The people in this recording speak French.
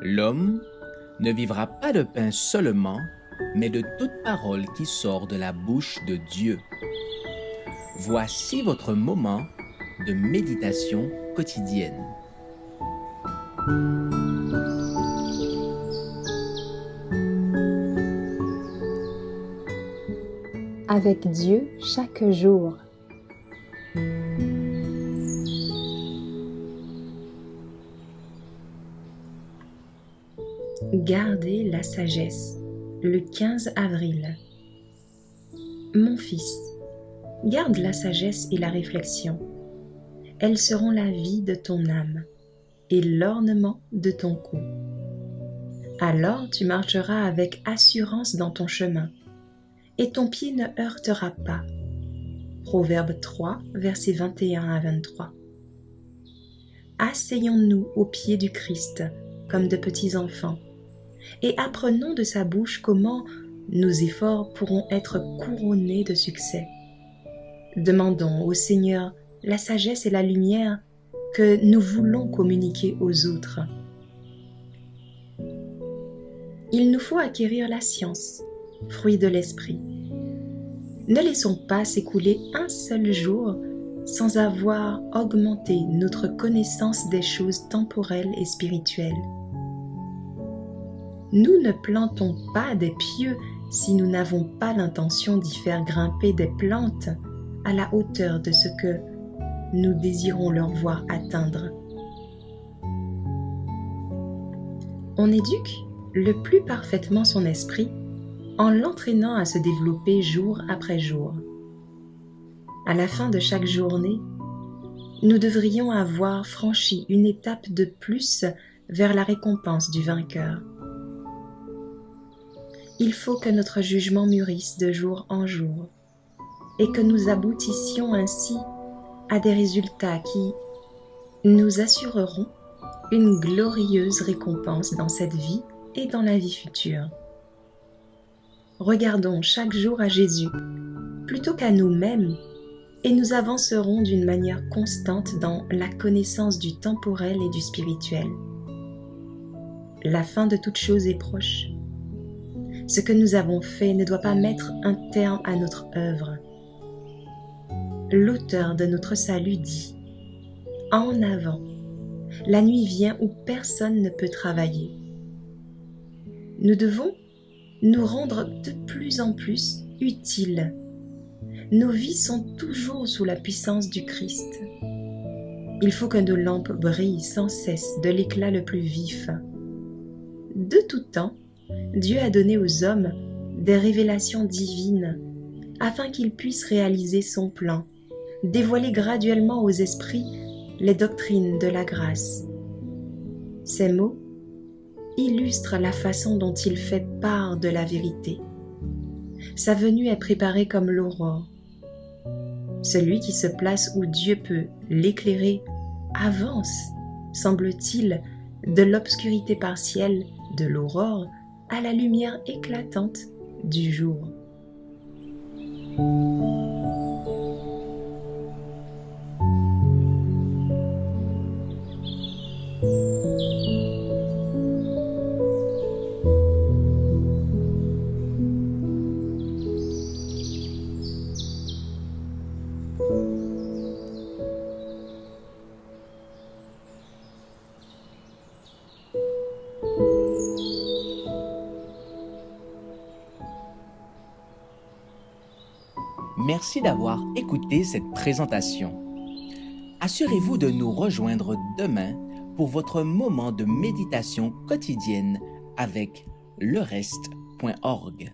L'homme ne vivra pas de pain seulement, mais de toute parole qui sort de la bouche de Dieu. Voici votre moment de méditation quotidienne. Avec Dieu chaque jour. Gardez la sagesse. Le 15 avril. Mon fils, garde la sagesse et la réflexion. Elles seront la vie de ton âme et l'ornement de ton cou. Alors tu marcheras avec assurance dans ton chemin et ton pied ne heurtera pas. Proverbe 3, versets 21 à 23. Asseyons-nous aux pieds du Christ comme de petits enfants et apprenons de sa bouche comment nos efforts pourront être couronnés de succès. Demandons au Seigneur la sagesse et la lumière que nous voulons communiquer aux autres. Il nous faut acquérir la science, fruit de l'esprit. Ne laissons pas s'écouler un seul jour sans avoir augmenté notre connaissance des choses temporelles et spirituelles. Nous ne plantons pas des pieux si nous n'avons pas l'intention d'y faire grimper des plantes à la hauteur de ce que nous désirons leur voir atteindre. On éduque le plus parfaitement son esprit en l'entraînant à se développer jour après jour. À la fin de chaque journée, nous devrions avoir franchi une étape de plus vers la récompense du vainqueur. Il faut que notre jugement mûrisse de jour en jour et que nous aboutissions ainsi à des résultats qui nous assureront une glorieuse récompense dans cette vie et dans la vie future. Regardons chaque jour à Jésus plutôt qu'à nous-mêmes et nous avancerons d'une manière constante dans la connaissance du temporel et du spirituel. La fin de toute chose est proche. Ce que nous avons fait ne doit pas mettre un terme à notre œuvre. L'auteur de notre salut dit « En avant, la nuit vient où personne ne peut travailler. » Nous devons nous rendre de plus en plus utiles. Nos vies sont toujours sous la puissance du Christ. Il faut que nos lampes brillent sans cesse de l'éclat le plus vif. De tout temps, Dieu a donné aux hommes des révélations divines afin qu'ils puissent réaliser son plan, dévoiler graduellement aux esprits les doctrines de la grâce. Ces mots illustrent la façon dont il fait part de la vérité. Sa venue est préparée comme l'aurore. Celui qui se place où Dieu peut l'éclairer avance, semble-t-il, de l'obscurité partielle de l'aurore à la lumière éclatante du jour. Merci d'avoir écouté cette présentation. Assurez-vous de nous rejoindre demain pour votre moment de méditation quotidienne avec lereste.org.